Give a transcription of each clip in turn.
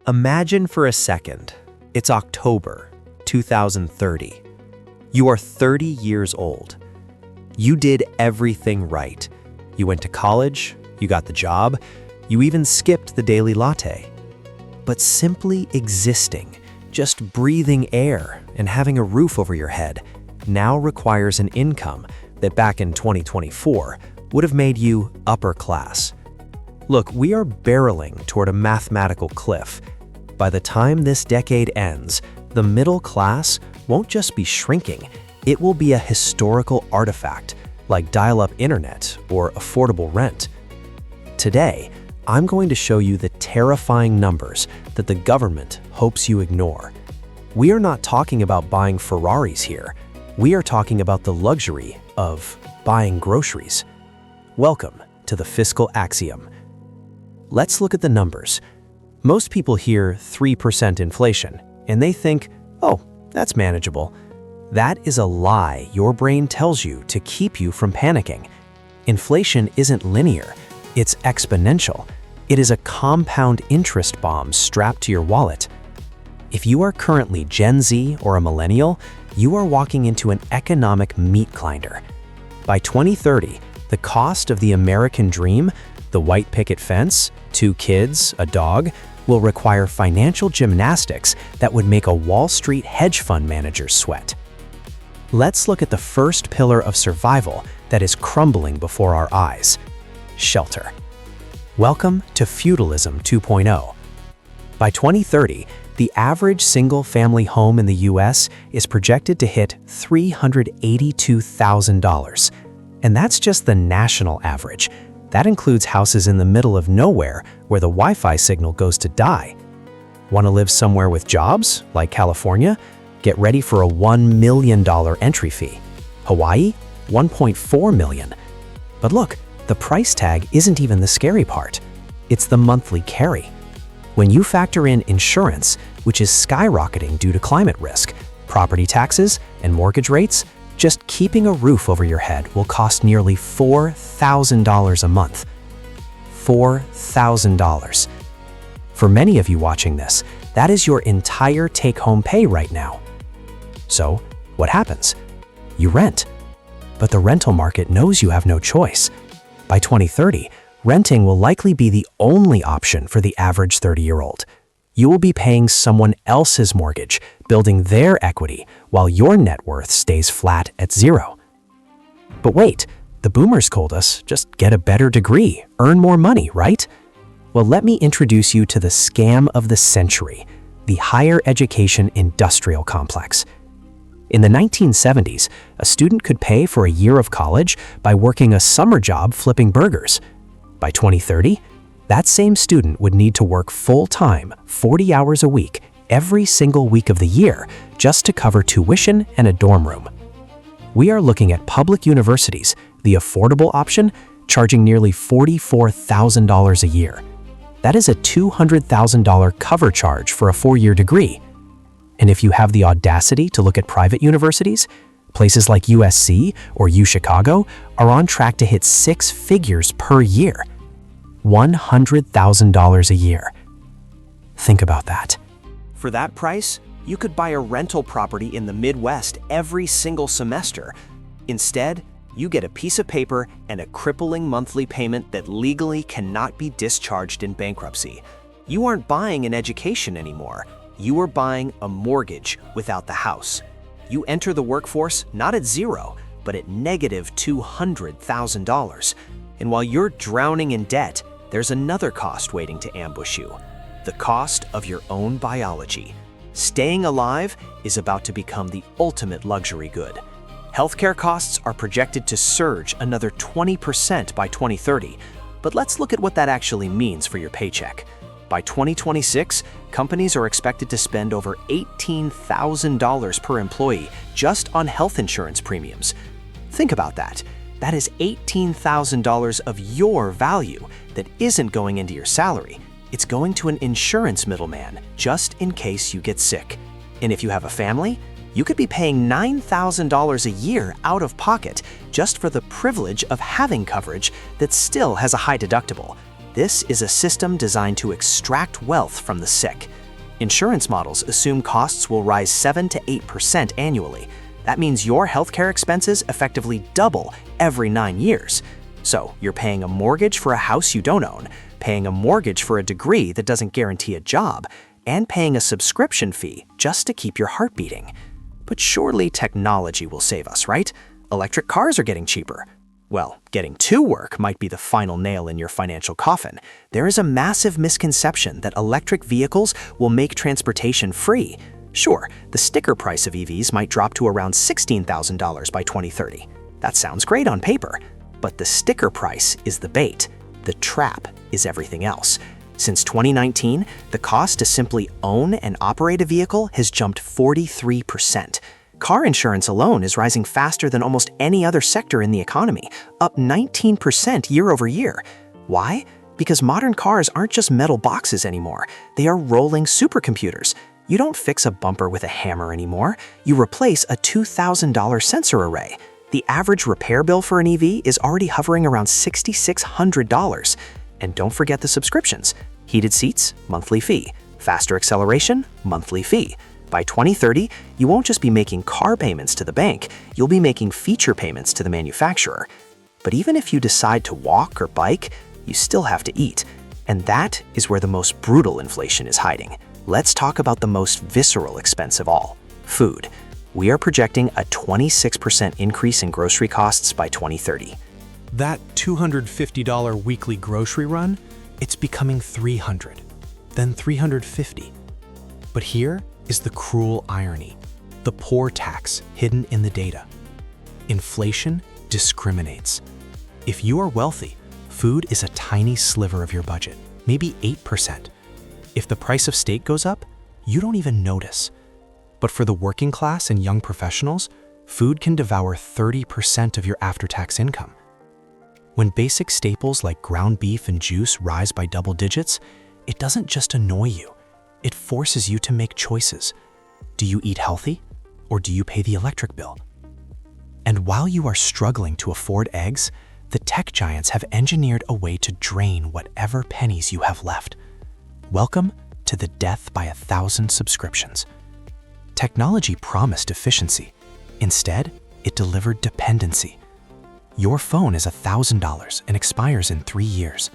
Imagine for a second, it's October 2030. You are 30 years old. You did everything right. You went to college, you got the job, you even skipped the daily latte. But simply existing, just breathing air and having a roof over your head, now requires an income that back in 2024 would have made you upper class. Look, we are barreling toward a mathematical cliff. By the time this decade ends, the middle class won't just be shrinking, it will be a historical artifact like dial-up internet or affordable rent. Today, I'm going to show you the terrifying numbers that the government hopes you ignore. We are not talking about buying Ferraris here. We are talking about the luxury of buying groceries. Welcome to the Fiscal Axiom. Let's look at the numbers. Most people hear 3% inflation, and they think, oh, that's manageable. That is a lie your brain tells you to keep you from panicking. Inflation isn't linear, it's exponential. It is a compound interest bomb strapped to your wallet. If you are currently Gen Z or a millennial, you are walking into an economic meat grinder. By 2030, the cost of the American dream, the white picket fence, 2 kids, a dog, will require financial gymnastics that would make a Wall Street hedge fund manager sweat. Let's look at the first pillar of survival that is crumbling before our eyes: shelter. Welcome to Feudalism 2.0. By 2030, the average single-family home in the US is projected to hit $382,000. And that's just the national average. That includes houses in the middle of nowhere where the Wi-Fi signal goes to die. Want to live somewhere with jobs, like California? Get ready for a $1 million entry fee. Hawaii? $1.4 million. But look, the price tag isn't even the scary part. It's the monthly carry. When you factor in insurance, which is skyrocketing due to climate risk, property taxes, and mortgage rates, just keeping a roof over your head will cost nearly $4,000 a month. $4,000. For many of you watching this, that is your entire take-home pay right now. So, what happens? You rent. But the rental market knows you have no choice. By 2030, renting will likely be the only option for the average 30-year-old. You will be paying someone else's mortgage, building their equity, while your net worth stays flat at zero. But wait, the boomers told us, just get a better degree, earn more money, right? Well, let me introduce you to the scam of the century, the higher education industrial complex. In the 1970s, a student could pay for a year of college by working a summer job flipping burgers. By 2030, that same student would need to work full-time, 40 hours a week, every single week of the year, just to cover tuition and a dorm room. We are looking at public universities, the affordable option, charging nearly $44,000 a year. That is a $200,000 cover charge for a 4-year degree. And if you have the audacity to look at private universities, places like USC or UChicago are on track to hit 6 figures per year. $100,000 a year. Think about that. For that price, you could buy a rental property in the Midwest every single semester. Instead, you get a piece of paper and a crippling monthly payment that legally cannot be discharged in bankruptcy. You aren't buying an education anymore. You are buying a mortgage without the house. You enter the workforce not at zero, but at negative $200,000. And while you're drowning in debt, there's another cost waiting to ambush you: the cost of your own biology. Staying alive is about to become the ultimate luxury good. Healthcare costs are projected to surge another 20% by 2030, but let's look at what that actually means for your paycheck. By 2026, companies are expected to spend over $18,000 per employee just on health insurance premiums. Think about that. That is $18,000 of your value that isn't going into your salary. It's going to an insurance middleman just in case you get sick. And if you have a family, you could be paying $9,000 a year out of pocket just for the privilege of having coverage that still has a high deductible. This is a system designed to extract wealth from the sick. Insurance models assume costs will rise 7 to 8% annually. That means your healthcare expenses effectively double every 9 years. So you're paying a mortgage for a house you don't own, paying a mortgage for a degree that doesn't guarantee a job, and paying a subscription fee just to keep your heart beating. But surely technology will save us, right? Electric cars are getting cheaper. Well, getting to work might be the final nail in your financial coffin. There is a massive misconception that electric vehicles will make transportation free. Sure, the sticker price of EVs might drop to around $16,000 by 2030. That sounds great on paper, but the sticker price is the bait. The trap is everything else. Since 2019, the cost to simply own and operate a vehicle has jumped 43%. Car insurance alone is rising faster than almost any other sector in the economy, up 19% year over year. Why? Because modern cars aren't just metal boxes anymore. They are rolling supercomputers. You don't fix a bumper with a hammer anymore. You replace a $2,000 sensor array. The average repair bill for an EV is already hovering around $6,600. And don't forget the subscriptions. Heated seats, monthly fee. Faster acceleration, monthly fee. By 2030, you won't just be making car payments to the bank, you'll be making feature payments to the manufacturer. But even if you decide to walk or bike, you still have to eat. And that is where the most brutal inflation is hiding. Let's talk about the most visceral expense of all, food. We are projecting a 26% increase in grocery costs by 2030. That $250 weekly grocery run, it's becoming $300, then $350. But here is the cruel irony, the poor tax hidden in the data. Inflation discriminates. If you are wealthy, food is a tiny sliver of your budget, maybe 8%. If the price of steak goes up, you don't even notice. But for the working class and young professionals, food can devour 30% of your after-tax income. When basic staples like ground beef and juice rise by double digits, it doesn't just annoy you, it forces you to make choices. Do you eat healthy, or do you pay the electric bill? And while you are struggling to afford eggs, the tech giants have engineered a way to drain whatever pennies you have left. Welcome to the death by 1,000 subscriptions. Technology promised efficiency. Instead, it delivered dependency. Your phone is $1,000 and expires in 3 years.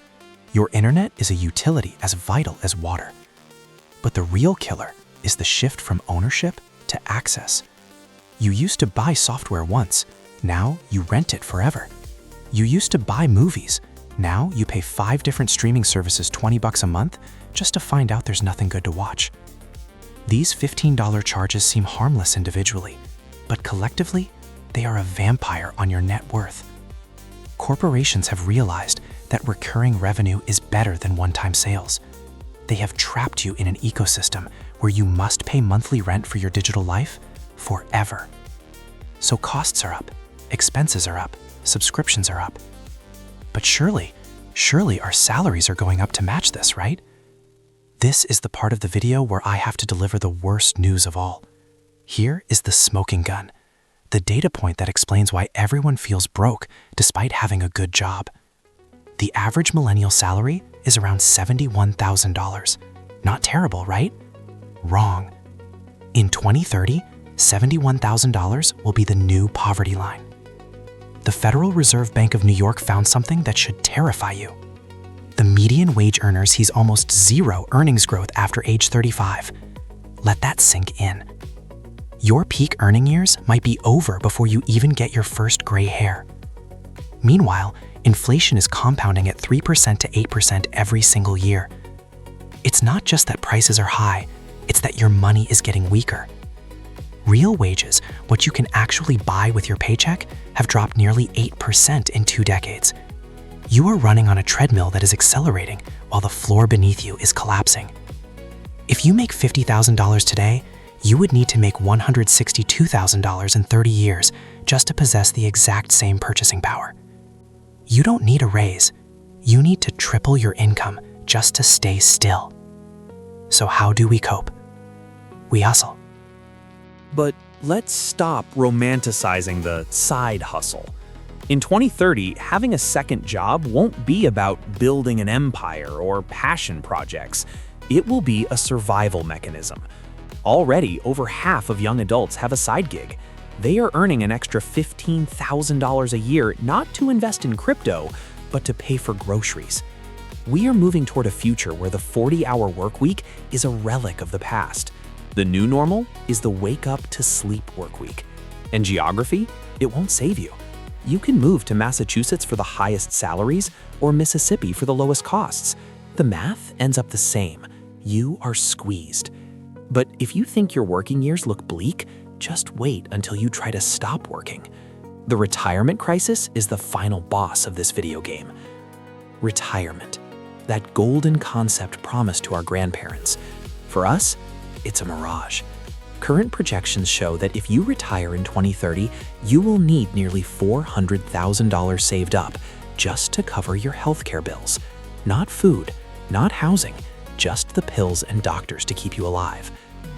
Your internet is a utility as vital as water. But the real killer is the shift from ownership to access. You used to buy software once, now you rent it forever. You used to buy movies, now you pay 5 different streaming services $20 a month just to find out there's nothing good to watch. These $15 charges seem harmless individually, but collectively, they are a vampire on your net worth. Corporations have realized that recurring revenue is better than one-time sales. They have trapped you in an ecosystem where you must pay monthly rent for your digital life forever. So costs are up, expenses are up, subscriptions are up. But surely our salaries are going up to match this, right? This is the part of the video where I have to deliver the worst news of all. Here is the smoking gun, the data point that explains why everyone feels broke despite having a good job. The average millennial salary is around $71,000. Not terrible, right? Wrong. In 2030, $71,000 will be the new poverty line. The Federal Reserve Bank of New York found something that should terrify you. The median wage earner sees almost zero earnings growth after age 35. Let that sink in. Your peak earning years might be over before you even get your first gray hair. Meanwhile, inflation is compounding at 3% to 8% every single year. It's not just that prices are high, it's that your money is getting weaker. Real wages, what you can actually buy with your paycheck, have dropped nearly 8% in 2 decades. You are running on a treadmill that is accelerating while the floor beneath you is collapsing. If you make $50,000 today, you would need to make $162,000 in 30 years just to possess the exact same purchasing power. You don't need a raise. You need to triple your income just to stay still. So how do we cope? We hustle. But let's stop romanticizing the side hustle. In 2030, having a second job won't be about building an empire or passion projects. It will be a survival mechanism. Already, over half of young adults have a side gig. They are earning an extra $15,000 a year not to invest in crypto, but to pay for groceries. We are moving toward a future where the 40-hour work week is a relic of the past. The new normal is the wake up to sleep work week. And geography, it won't save you. You can move to Massachusetts for the highest salaries or Mississippi for the lowest costs. The math ends up the same. You are squeezed. But if you think your working years look bleak, just wait until you try to stop working. The retirement crisis is the final boss of this video game. Retirement, that golden concept promised to our grandparents. For us, it's a mirage. Current projections show that if you retire in 2030, you will need nearly $400,000 saved up just to cover your healthcare bills. Not food, not housing, just the pills and doctors to keep you alive.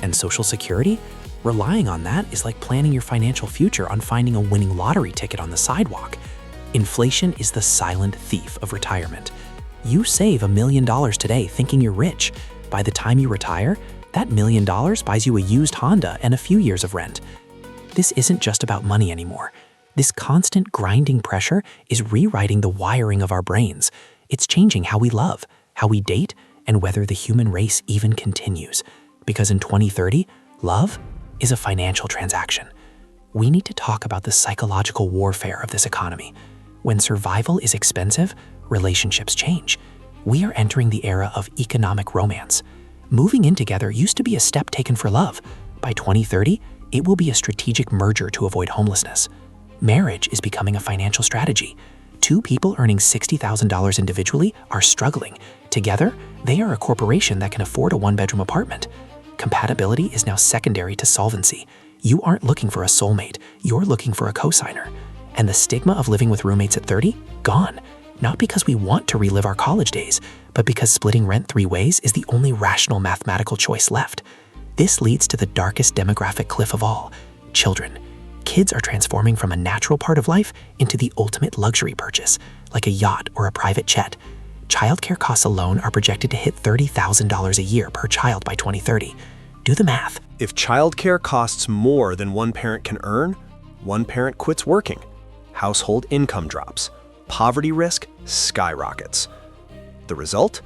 And Social Security? Relying on that is like planning your financial future on finding a winning lottery ticket on the sidewalk. Inflation is the silent thief of retirement. You save $1 million today thinking you're rich. By the time you retire, that $1 million buys you a used Honda and a few years of rent. This isn't just about money anymore. This constant grinding pressure is rewriting the wiring of our brains. It's changing how we love, how we date, and whether the human race even continues. Because in 2030, love is a financial transaction. We need to talk about the psychological warfare of this economy. When survival is expensive, relationships change. We are entering the era of economic romance. Moving in together used to be a step taken for love. By 2030, it will be a strategic merger to avoid homelessness. Marriage is becoming a financial strategy. Two people earning $60,000 individually are struggling. Together, they are a corporation that can afford a one-bedroom apartment. Compatibility is now secondary to solvency. You aren't looking for a soulmate, you're looking for a cosigner. And the stigma of living with roommates at 30? Gone. Not because we want to relive our college days, but because splitting rent 3 ways is the only rational mathematical choice left. This leads to the darkest demographic cliff of all: children. Kids are transforming from a natural part of life into the ultimate luxury purchase, like a yacht or a private jet. Childcare costs alone are projected to hit $30,000 a year per child by 2030. Do the math. If childcare costs more than one parent can earn, one parent quits working. Household income drops. Poverty risk skyrockets. The result?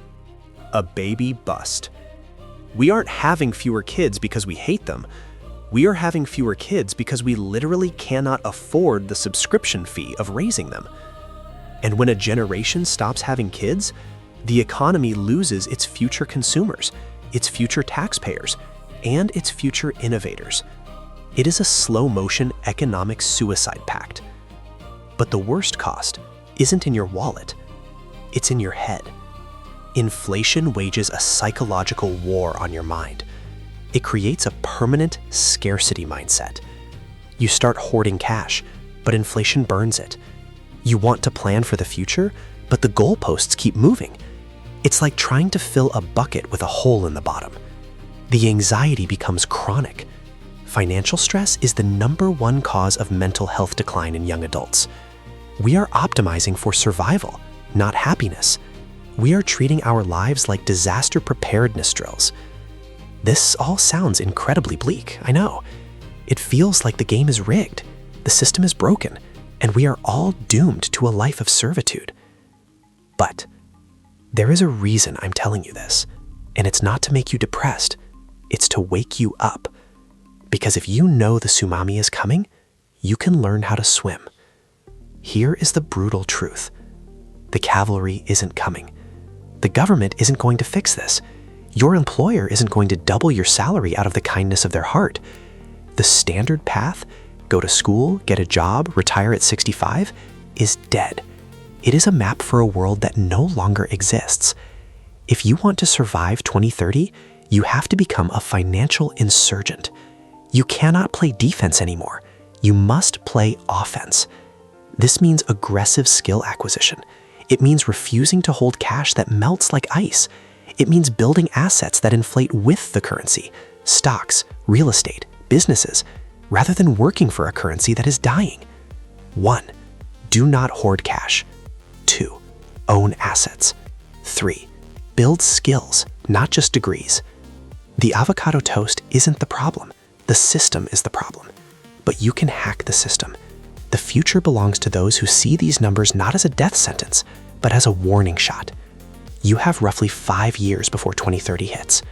A baby bust. We aren't having fewer kids because we hate them. We are having fewer kids because we literally cannot afford the subscription fee of raising them. And when a generation stops having kids, the economy loses its future consumers, its future taxpayers, and its future innovators. It is a slow-motion economic suicide pact. But the worst cost isn't in your wallet, it's in your head. Inflation wages a psychological war on your mind. It creates a permanent scarcity mindset. You start hoarding cash, but inflation burns it. You want to plan for the future, but the goalposts keep moving. It's like trying to fill a bucket with a hole in the bottom. The anxiety becomes chronic. Financial stress is the #1 cause of mental health decline in young adults. We are optimizing for survival, not happiness. We are treating our lives like disaster preparedness drills. This all sounds incredibly bleak, I know. It feels like the game is rigged, the system is broken, and we are all doomed to a life of servitude. But there is a reason I'm telling you this, and it's not to make you depressed, it's to wake you up. Because if you know the tsunami is coming, you can learn how to swim. Here is the brutal truth. The cavalry isn't coming. The government isn't going to fix this. Your employer isn't going to double your salary out of the kindness of their heart. The standard path, go to school, get a job, retire at 65, is dead. It is a map for a world that no longer exists. If you want to survive 2030, you have to become a financial insurgent. You cannot play defense anymore. You must play offense. This means aggressive skill acquisition. It means refusing to hold cash that melts like ice. It means building assets that inflate with the currency, stocks, real estate, businesses, rather than working for a currency that is dying. 1. Do not hoard cash. 2. Own assets. 3. Build skills, not just degrees. The avocado toast isn't the problem. The system is the problem. But you can hack the system. The future belongs to those who see these numbers not as a death sentence, but as a warning shot. You have roughly 5 years before 2030 hits.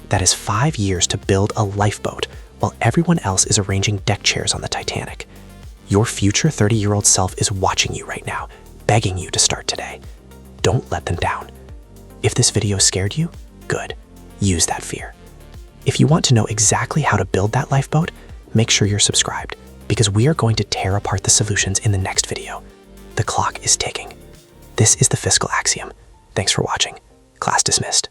That is 5 years to build a lifeboat while everyone else is arranging deck chairs on the Titanic. Your future 30-year-old self is watching you right now, begging you to start today. Don't let them down. If this video scared you, good. Use that fear. If you want to know exactly how to build that lifeboat, make sure you're subscribed, because we are going to tear apart the solutions in the next video. The clock is ticking. This is the Fiscal Axiom. Thanks for watching. Class dismissed.